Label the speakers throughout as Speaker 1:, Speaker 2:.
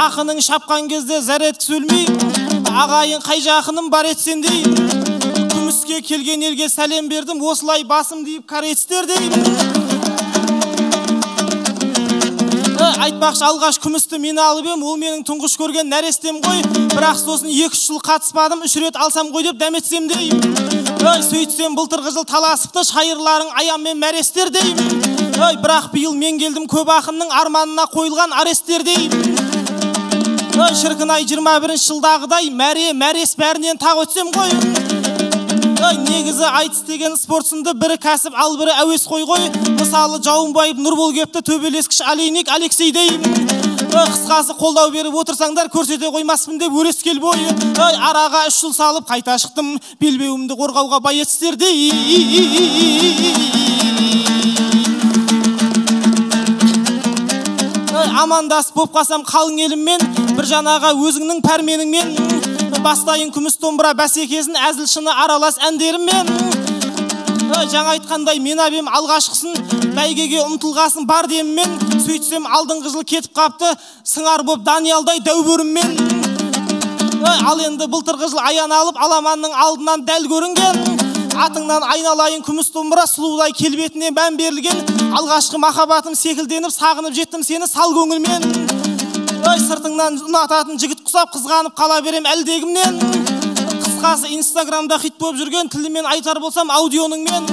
Speaker 1: Ақының шапқан кезде зәреткі сөлмей, ағайын қай жақыным бар етсен деймін. Күміске келген елге сәлем бердім, осылай басым дейіп каретстер деймін. Айтпақшы алғаш күмісті мен алып ем, ол менің тұңғыш көрген нәрестем ғой. Бірақ сосын 2-3 жыл қатыспадым, 3 рет алсам ғой деп дәметсем деймін. Сөйтсем былтырғы жыл таласыпты, шайырларың аян мен мәрестер деймін. Бірақ биыл мен келдім көп ақынның арманына қойылған арестер деймін. Шіркін ай 21 жылдағыдай мәрес бәрінен тақ өтсем ғой. Негізі айтыс деген спортсынды бірі кәсіп, ал бірі әуес қой. Мысалы Жауынбаев Нұрбол кепті, төбелескіш Алейник Алексей деймін. Қысқасы қолдау беріп отырсаңдар көрсете қоймаспын деп өрескел бойы. Араға 3 жыл салып қайта шықтым, белбеуімді қорғауға бай етістер амандас боп қасам қалың еліммен, бір жанаға өзіңнің пәрменіңмен, бастайын күміс домбыра бәсекесін, әзіл шыны аралас әндеріммен. Жаңа айтқандай мен әбем алғашқысын, бәйгеге ұмтылғасын бар деммен. Сөйтсем алдыңғы жыл кетіп қапты, сыңар боп Даниялдай дәубөріммен. Ал енді былтырғы жыл аян алып, аламанның алдынан дәл көрінген. Атыңнан айналайын күміс домбыра, сұлудай келбетіне мән берілген. Алғашқы махаббатым секілденіп, сағынып жеттім сені сал көңілмен. Сыртыңнан ұнататын жігіт құсап, қызғанып қала берем әлдегімнен. Қысқасы инстаграмда хит болып жүрген, тілімен айтар болсам аудионыңмен.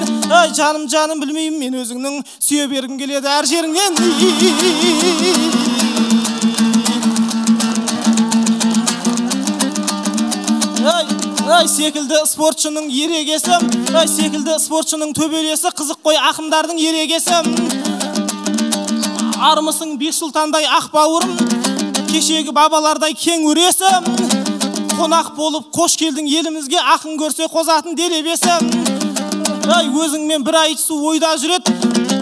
Speaker 1: Жаным білмеймін мен өзіңнің, сүйе бергім келеді әр жеріңнен. Секілді спортшының ерегесім, секілді спортшының төбелесі, қызық қой ақындардың ерегесім. Армысың бес сұлтандай ақ бауырым, кешегі бабалардай кең өресім. Қонақ болып қош келдің елімізге, ақын көрсе қозатын делебесім. Өзіңмен бір айтысу ойда жүрет,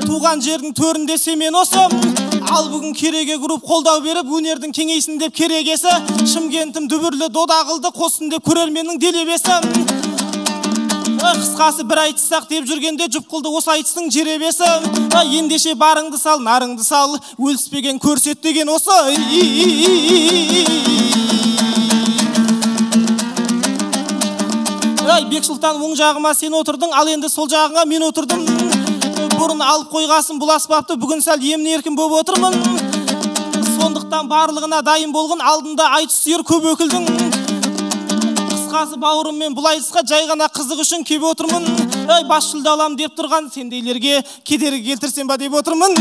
Speaker 1: туған жердің төрінде семен осым. Ал бүгін кереге құрып қолдау беріп, өнердің кеңейсін деп керегесі. Шымкентім дүбірлі дода қылды, қосын деп көрерменнің делебесім. Қысқасы бір айтыссақ деп жүргенде жұп қылды осы айтыстың жеребесі. Ендеше барыңды сал, нарыңды сал, өліспеген көрсет деген осы. Бексұлтан оң жағыма сен отырдың, ал енді сол жағыңа мен отырдым. Бұрын алып қойғасын бұл аспапты, бүгін сәл емін еркін боп отырмын. Сондықтан барлығына дайын болғын, алдында айтыс сүйер көп өкілдің. Қысқасы бауырыммен бұл айтысқа жай ғана қызық үшін кеп отырмын. Бас жүлде алам деп тұрған сендейлерге кедергі келтірсем ба деп отырмын.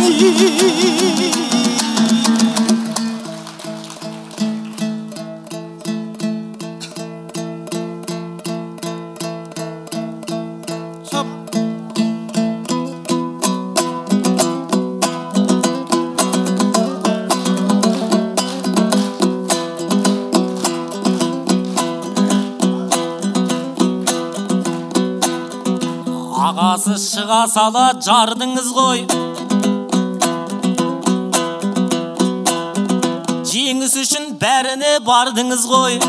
Speaker 2: Ағасы шыға сала жардыңыз ғой, жеңіс үшін бәріне бардыңыз ғой.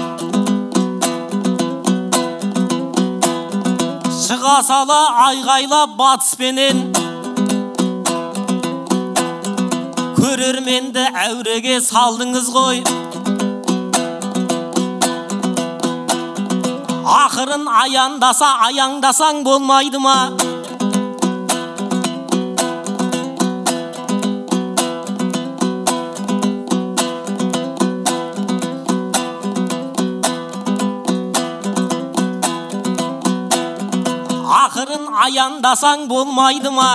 Speaker 2: Шыға сала айғайлап батыспенен, көрерменді әуреге салдыңыз ғой. Ақырын аяңдасаң болмайды ма? Ақырын аяңдасаң болмайды ма?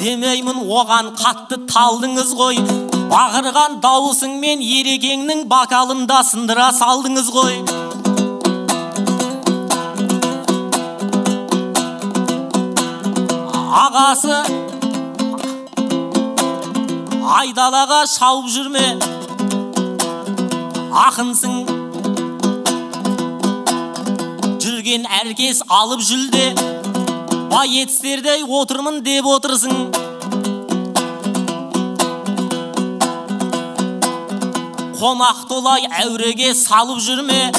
Speaker 2: Демеймін оған қатты талдыңыз ғой. Бағырған дауысыңмен ерекеңнің бакалында сындыра салдыңыз ғой. Ағасы айдалаға шауып жүрме, ақынсың жүрген әркес алып жүлде, бай етістердей отырмын деп отырсың. Қонақ толай әуреге салып жүрме,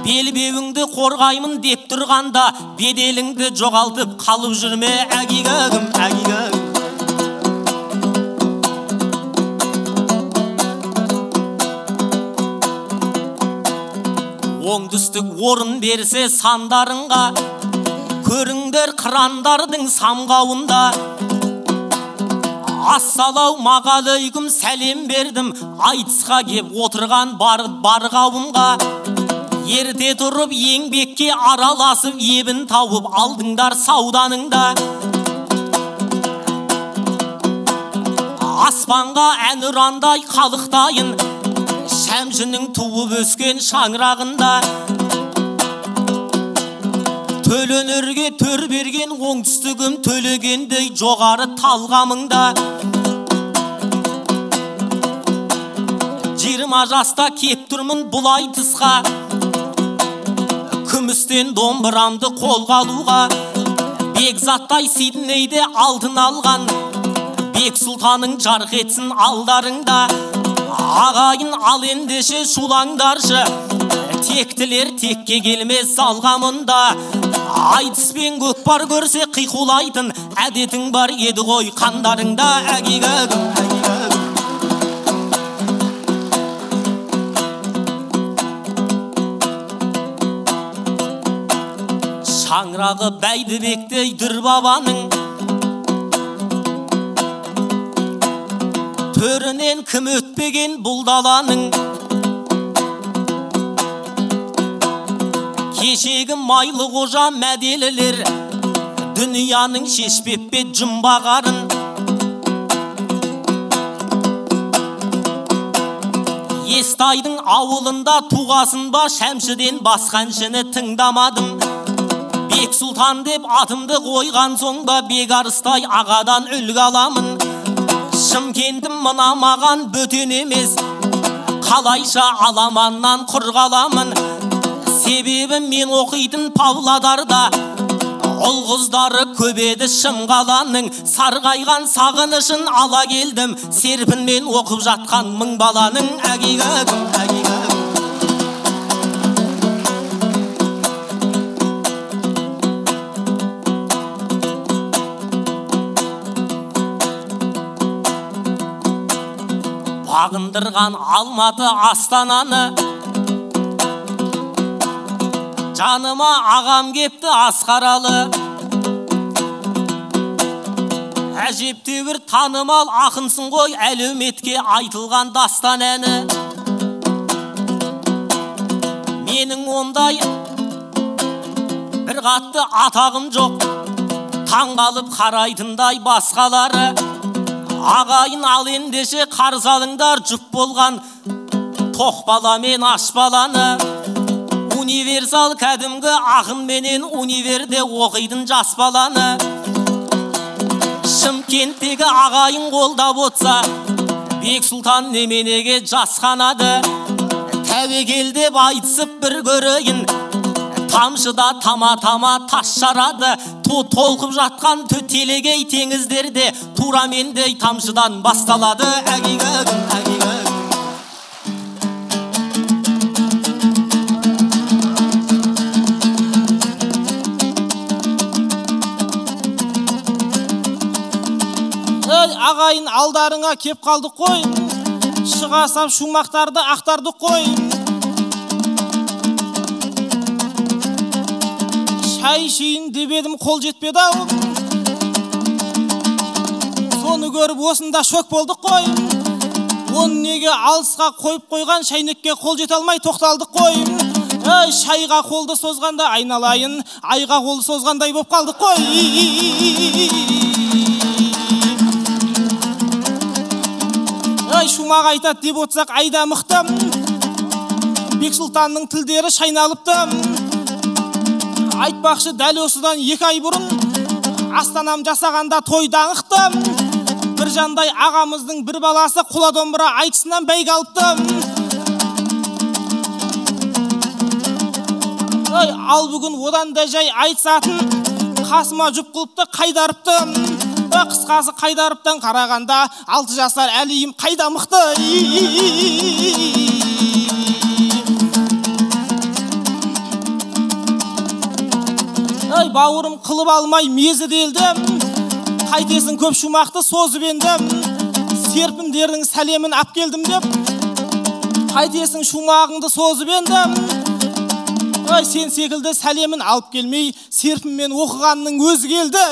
Speaker 2: белбеуіңді қорғаймын деп тұрғанда, беделіңді жоғалтып қалып жүрме. Әгигагым, әгигагым. оңтүстік орын берсе сандарыңға, көріңдер қырандардың самғауында. Ассалаумағалейкум сәлем бердім, айтысқа кеп отырған бар қауымға. Ерте тұрып еңбекке араласып, ебін тауып алдыңдар сауданыңда. Аспанға әнұрандай қалықтайын, шәмшінің туып өскен шаңырағында. Төленерге төр берген оңтүстігім, төлегендей жоғары талғамыңда. 20 жаста кеп тұрмын бұлай тысқа, күмістен домбырамды қолға алуға. Бекзаттай Сиднейде алтын алған, Бек Сұлтаның жарқ етсін алдарыңда. Ағайын ал ендеше шулаңдаршы, тектілер текке келмес салғамында. Айтыспен көкпар көрсе қиқулайтын, әдетің бар еді ғой қандарыңда. Шаңырағы Бәйдібектей дүр бабаның, төрінен кім өтпеген бұл даланың. Кешегі майлы қожа мәделілер, дүнияның шешпеппе жұмбағарын. Естайдың ауылында туғасын ба, шәмшіден басқаншыны тыңдамадым. Бек Сұлтан деп атымды қойған соң ба, Бек Арыстай ағадан үлгі аламын. Шымкентім мына маған бөтен емес, қалайша аламаннан құр қаламын. Себебі мен оқитын Павлодарда ұл қыздары көбеді Шымқаланың. Сарғайған сағынышын ала келдім, серпінмен оқып жатқан мың баланың. Бағындырған Алматы Астананы, жаныма ағам кепті Асқаралы. Әжептеуір танымал ақынсың ғой, әлеуметке айтылған дастан әні. Менің ондай бір қатты атағым жоқ, таңғалып қарайтындай басқалары. Ағайын ал ендеше қарыз алыңдар, жұп болған тоқбала мен ашбаланы. Универсал кәдімгі ақын менен универде оқидың жас баланы. Шымкенттегі ағайын қолдап отса, Бек Сұлтан неменеге жасқанады. Тәуекел деп айтысып бір көрейін, тамшыда тама-тама тас жарады. Толқып жатқан телегей теңіздерде тура мендей тамшыдан басталады.
Speaker 1: Ағайын алдарыңа кеп қалдық қой, шыға сап шумақтарды ақтардық қой. Шай шейін деп едім қол жетпеді ау, соны көріп осында шөк болдық қой. Оны неге алысқа қойып қойған шайнекке қол жете алмай тоқталдық қой. Шайға қолды созғанда айналайын, айға қолды созғандай боп қалдық қой. Шумақ айтады деп отсақ айда мықтым, Бек Сұлтанның тілдері шайналыпты. Айтпақшы дәл осыдан 2 ай бұрын Астанам жасағанда той даңықты. Бір жандай ағамыздың бір баласы қола домбыра айтысынан бәйге алыпты. Ал бүгін одан да жай айтысатын қасыма жұп қылыпты, қайдарыпты. Қысқасы қайдарыптан қарағанда 6 жасар әлейім қайда мықты. Бауырым қылып алмай мезі делдім, қайтесін көп шумақты созып ендім. Серпіндердің сәлемін ап келдім деп, қайтесін шумағыңды созып ендім. Ой, сен секілді сәлемін алып келмей, серпіммен оқығанның өзі келді.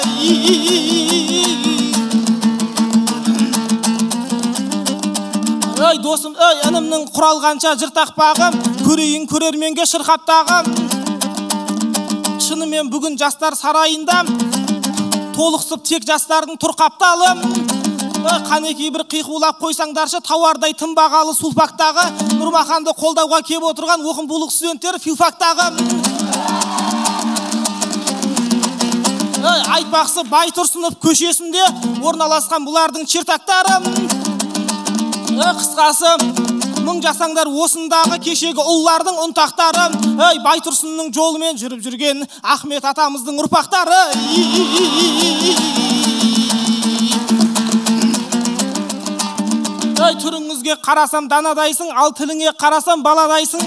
Speaker 1: Ой, досым, ой, інімнің құралғанша жыртақпағым, көрейін көрерменге шырқаптағым. Шынымен бүгін жастар сарайында толықсып тек жастардың тұрқапталым. Қанекей бір қиқулап қойсаңдаршы, тауардай тым бағалы сулпақтағы, Нұрмаханды қолдауға кеп отырған оқым бұлық студенттері филфактағы. Айтпақсы Байтұрсынов көшесінде орналасқан бұлардың чертақтары. Қысқасы, мың жасаңдар осындағы кешегі ұллардың ұнтақтары. Байтұрсынның жолымен жүріп жүрген Ахмет атамыздың ұрпақтары. Түріңізге қарасам данадайсың, ал тіліңе қарасам баладайсың.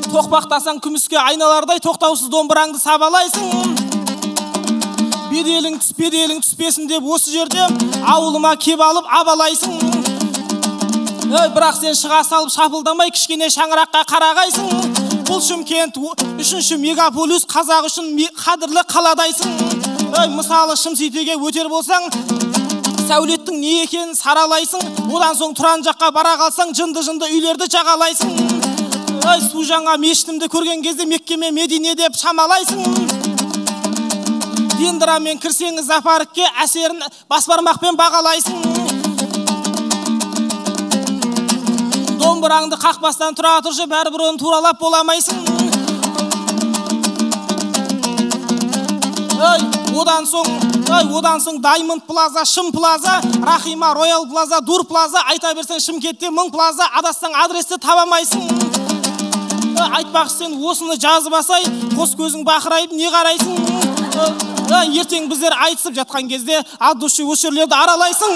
Speaker 1: Тоқпақтасаң күміске айналардай, тоқтаусыз домбыраңды сабалайсың. Беделің түспесін деп осы жерде ауылыма кеп алып абалайсың. Бірақ сен шыға салып шапылдамай, кішкене шаңыраққа қарағайсың. Бұл Шымкент 3-ші мегаполис, қазақ үшін қадірлі қаладайсың. Мысалы Шымситеге өтер болсаң, сәулеттің не екенін саралайсың. Одан соң Тұран жаққа бара қалсаң, жынды-жынды үйлерді жағалайсың. Су жаңа мешітімді көрген кезде Меккеме Медине деп шамалайсың. Дендірамен кірсеңіз апарықке, әсерін басбармақпен бағалайсың. Домбыраңды қақпастан тұра тұршы, бәрібір оны туралап боламайсың. Одан соң Даймонд плаза, Шым плаза, Рахима Роял плаза, Дур плаза, айта берсең Шымкентте 1000 плаза, адассаң адресті табамайсың. Айтпақ сен осыны жазып асай, қос көзің бақырайып не қарайсың. Ертең біздер айтысып жатқан кезде от души осы жерлерді аралайсың.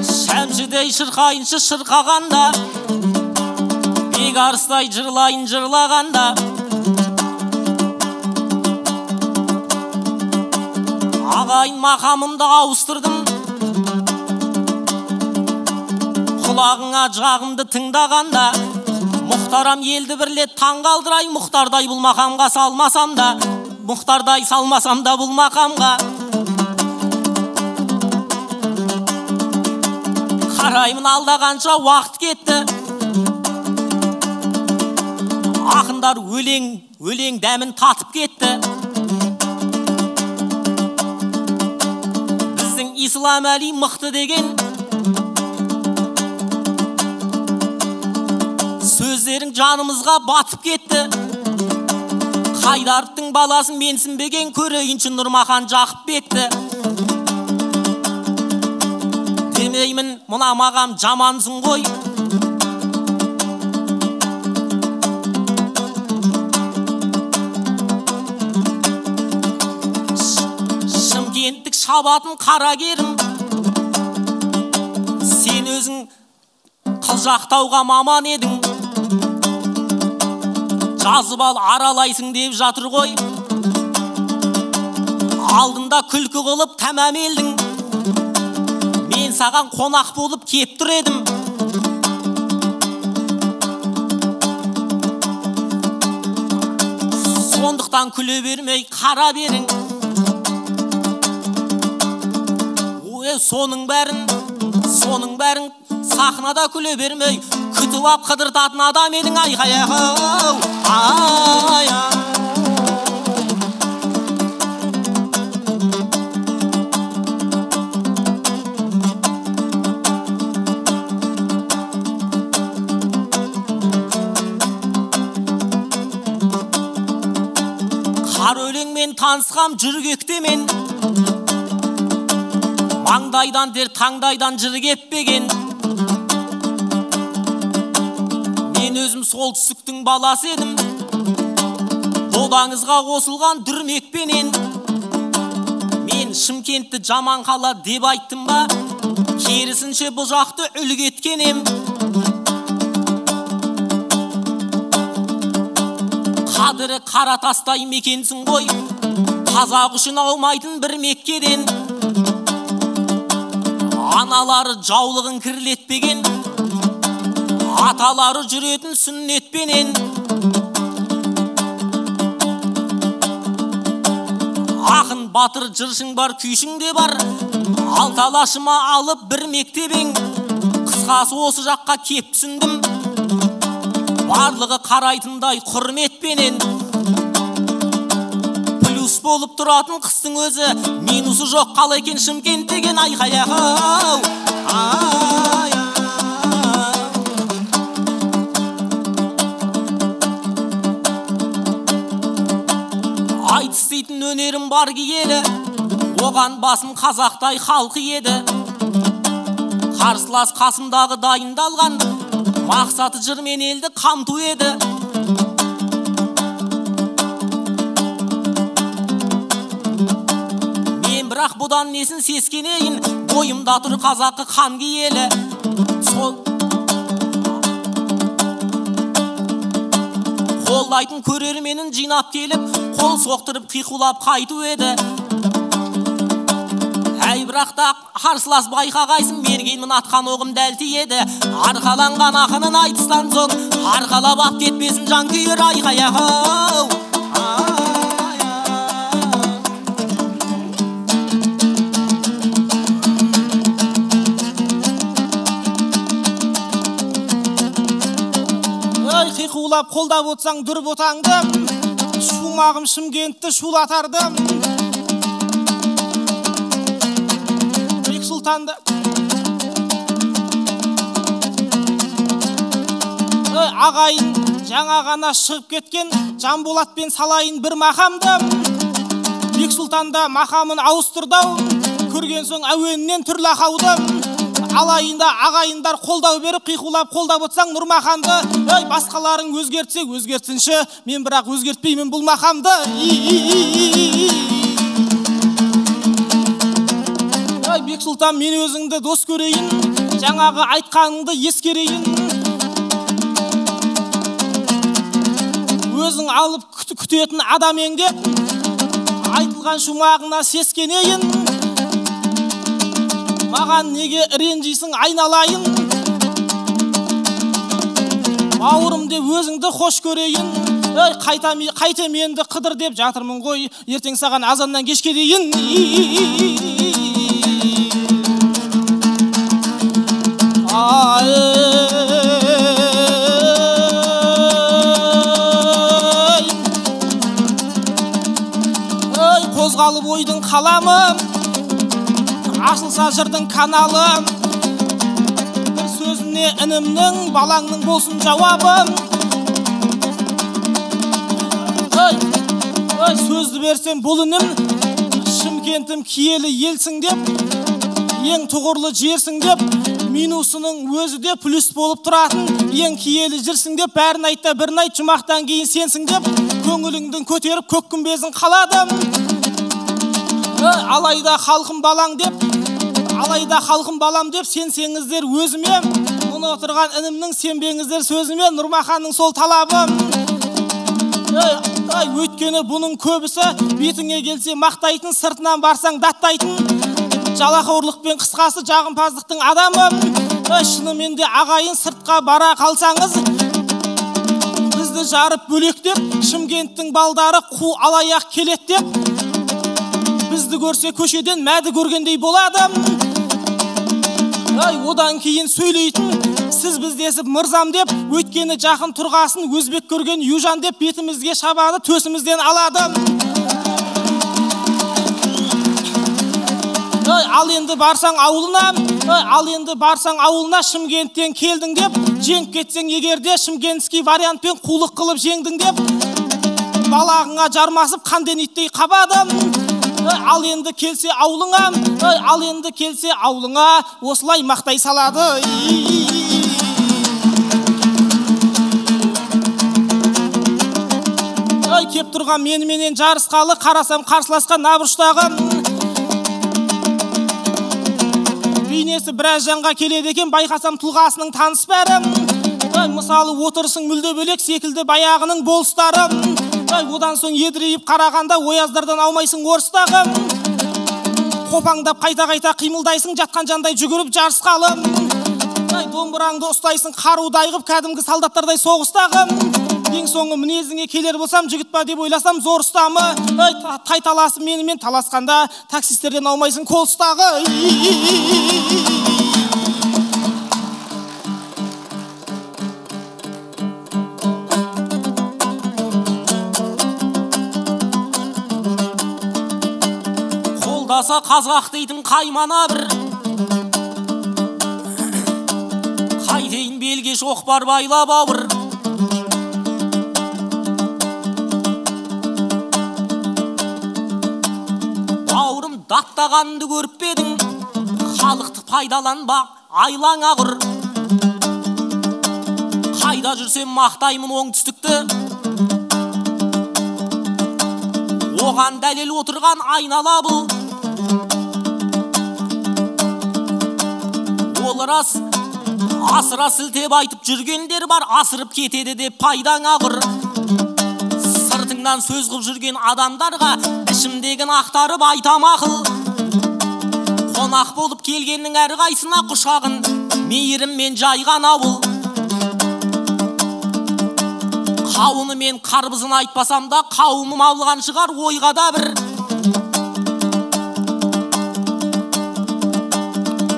Speaker 2: Шәмшідей шырқайыншы шырқағанда, бекарыстай жырлайын жырлағанда, ағайын мақамымды ауыстырдым, құлағыңа жағымды тыңдағанда, мұхтарам елді бірлет таң қалдырай, мұхтардай бұл мақамға салмасам да, мұхтардай салмасам да бұл мақамға. Қараймын алдағанша уақыт кетті. Ақындар өлең дәмін татып кетті. Біздің Ислам Әли мықты деген сөздерің жанымызға батып кетті. Қайдаровтың баласын менсінбеген көрейінші Нұрмахан жақып бекті. Демеймін, мұна мағам жамансың ғой. Шымкенттік шабатын қарагерім, сен өзің қылжақтауға маман едің. Жазып ал аралайсың деп жатыр ғой. Алдында күлкі қылып тәмам елдің. Мен саған қонақ болып кеп тұр едім. Сондықтан күле бермей қара берің. Соның бәрін сахнада күле бермей күтіп ап қыдыртатын адам едің. Қар өлеңмен танысқам жүргекте мен, маңдайдан тер таңдайдан жыр кеппеген. Мен мен өзім солтүстіктің баласы едім, додаңызға қосылған дүрмекпенен. Мен Шымкентті жаман қала деп айттым ба, керісінше бұл жақты үлгі еткенем. Қадірі қара тастай мекенсің ғой, қазақ үшін аумайтын бір Меккеден. Аналары жаулығын кірлетпеген, аталары жүретін сүннетпенен. Ақын батыр жыршың бар, күйшің де бар, алталашыма алып бір мектебең. Қысқасы осы жаққа кеп түсіндім, барлығы қарайтындай құрметпенен. Плюс болып тұратын қыстың өзі, минусы жоқ, қалай екен Шымкент деген айқай-ау. Айтыс дейтін өнерім бар киелі, оған басым қазақтай халқы еді. Қарсылас қасымдағы дайындалған, мақсаты жырмен елді қамту еді. Мен бірақ бұдан несін сескенейін, бойымда тұр қазақы қан киелі. Қолдайтын көрерменін жинап келіп, қол соқтырып қиқулап қайту еді. Әй бірақ та қарсылас байқағайсың, мергенмін атқан оғым дәл тиеді. Арқаланған ақынын айтыстан соң, арқалап ап кетпесін жан күйер айқай-ау.
Speaker 1: Қиқулап қолдап отсаң дүр ботаңды, шумағым Шымкентті шулатардым. Бексұлтанды ағайын жаңа ғана шығып кеткен Жанболатпен салайын бір мақамды. Бексұлтанда мақамын ауыстырдау, көрген соң әуенінен түрлі ақауды. Алайында ағайындар қолдау беріп, қиқулап қолдап отсаң Нұрмаханды. Басқаларың өзгертсе өзгертсінші, мен бірақ өзгертпеймін бұл мақамды. Бексұлтан, мен өзіңді дос көрейін, жаңағы айтқаныңды ескерейін. Өзің алып күтетін адам еңдеп, айтылған шумағына сескенейін. Маған неге ренжисің айналайын, бауырым деп өзіңді хош көрейін. Қайтем енді қыдыр деп жатырмын ғой, ертең саған азаннан кешке дейін. Қозғалып ойдың қаламы, ашылса жырдың каналы. Бір сөзіне інімнің, балаңның болсын жауабым. Сөзді берсем бұл інім, Шымкентім киелі елсің деп, ең тұғырлы жерсің деп, минусының өзі де плюс болып тұратын, ең киелі жүрсің деп, бәрін айтта бірін айт, жұмақтан кейін сенсің деп, көңіліңдің көтеріп көк күмбезін қаладым. Алайда халқым балаң деп, алайда халқым балам деп сенсеңіздер өзіме, мұны отырған інімнің сенбеңіздер сөзіме, Нұрмаханның сол талабым. Өйткені бұның көбісі бетіңе келсе мақтайтын, сыртынан барсаң даттайтын, жалақорлықпен қысқасы жағымпаздықтың адамым. Шынымен де ағайын, сыртқа бара қалсаңыз, бізді жарып бөлектеп, Шымкенттің балдары қу алаяқ келет деп, бізді көрсе көшеден мәді көргендей болады. Одан кейін сөйлейтін, сіз біздесіп мырзам деп, өйткені жақын тұрғасын өзбек көрген южан деп, бетімізге шабады, төсімізден алады. Ал енді барсаң ауылына, ал енді барсаң ауылына, Шымкенттен келдің деп, жеңіп кетсең егерде, шымкентский вариантпен қулық қылып жеңдің деп, балағыңа жармасып қанден иттей қабадым. Ал енді келсе ауылыңа, ал енді келсе ауылыңа, осылай мақтай салады. кеп тұрған меніменен жарысқалы, қарасам қарсыласқан Набұрыштағы бейнесі біраз жанға келеді екен, байқасам тұлғасының таныс бәрі. Мысалы отырысың мүлде бөлек секілді баяғының болыстары. Одан соң едірейіп қарағанда ояздардан аумайсың орыстағы. Қопаңдап қайта-қайта қимылдайсың, жатқан жандай жүгіріп жарысқалы. Домбыраңды ұстайсың, қарудай қып кәдімгі солдаттардай соғыстағы. Ең соңы мінезіңе келер болсам, жігіт па деп ойласам, зор ұстамы. Тайталасып менімен таласқанда, таксистерден аумайсың кол ұстағы.
Speaker 2: Қолдаса қазақ дейтін қаймана бір, қайтейін белге шоқпар байлап ауыр. Бауырым даттағанды көріп бедің, халықты пайдаланбақ айлаң ағыр. Қайда жүрсем мақтаймын оңтүстікті, оған дәлел отырған айнала бұл. Ол рас, асыра сілтеп айтып жүргендер бар, асырып кетеді деп пайдаң ағыр. Сыртыңнан сөз қып жүрген адамдарға ішімдегін ақтарып айтам ақыл. Қонақ болып келгеннің әр қайсына құшағын мейіріммен жайған ауыл. Қауыны мен қарбызын айтпасам да қауымым алған шығар ойға да бір.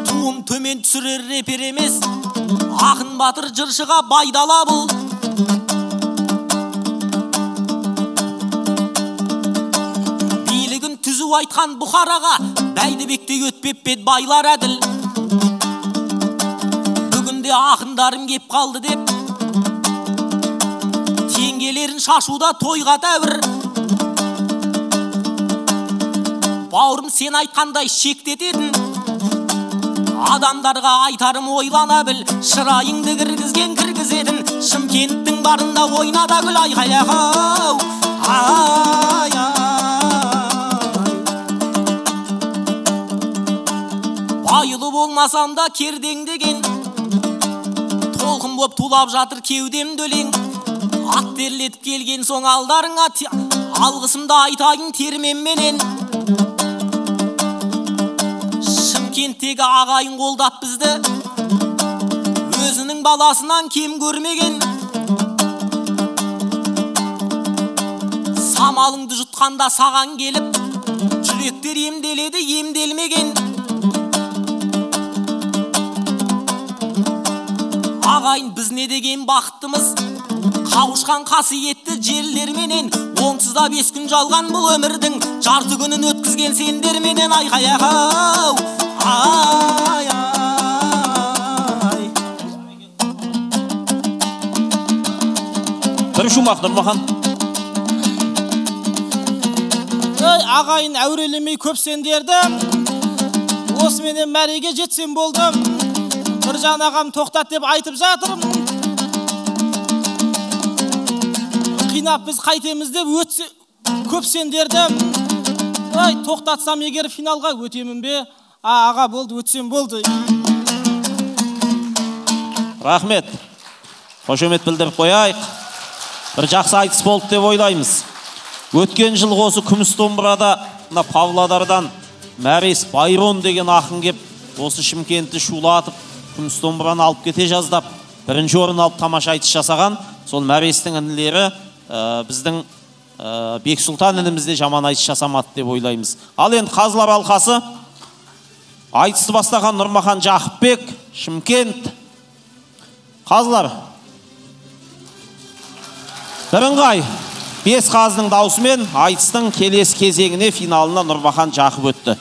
Speaker 2: Туым төмен түсірер репер емес, ақын батыр жыршыға байдала бұл. Билігін түзу айтқан Бұхараға Бәйдібекте өтпеп бет байлар әділ. Бүгінде ақындарым кеп қалды деп теңгелерін шашуда тойға тәуір. Бауырым сен айтқандай шектететін, адамдарға айтарым ойлана біл. Шырайыңды кіргізген кіргізетін, Шымкенттің барында ойнада гүл айқай-ау. Байылы болмасам да кердең деген, толқын боп тулап жатыр кеудемді өлең. Ат терлетіп келген соң алдарыңа алғысымды айтайын терменменен. Шымкенттегі ағайын қолдап бізді, өзінің баласынан кем көрмеген. Самалыңды жұтқанда саған келіп, жүректер емделеді емделмеген. Ағайын біз не деген бақыттымыз, қауышқан қасиетті жерлерменен. Онсызда 5 күн жалған бұл өмірдің, жарты күнін өткізген сендерменен. Айқай-ау, ай-ай.
Speaker 3: Бір шумақ Нұрмахан.
Speaker 1: Ағайын әурелемей көп сендерді, осыменен мәреге жетсем болдым. Біржан ағам тоқтат деп айтып жатырмын. Қинап біз қайтеміз деп көп сендерді. Тоқтатсам егер финалға өтемін бе? Аға болды, өтсем болды.
Speaker 3: Рахмет. Қошемет білдіріп қойайық. Бір жақсы айтыс болды деп ойлаймыз. Өткен жыл осы күміс домбырада Павлодардан Мәрес Байрон деген ақын кеп, осы Шымкентті шулатып, күміс домбыраны алып кете жаздап, бірінші орын алып тамаша айтыс жасаған. Сол Мәрестің інілері біздің Бексұлтан інімізде жаман айтыс жасамады деп ойлаймыз. Ал енді қазылар алқасы, айтысты бастаған Нұрмахан Жақыпбек, Шымкент. Қазылар, бірыңғай 5 қазының даусымен айтыстың келесі кезеңіне, финалына Нұрмахан Жақып өтті.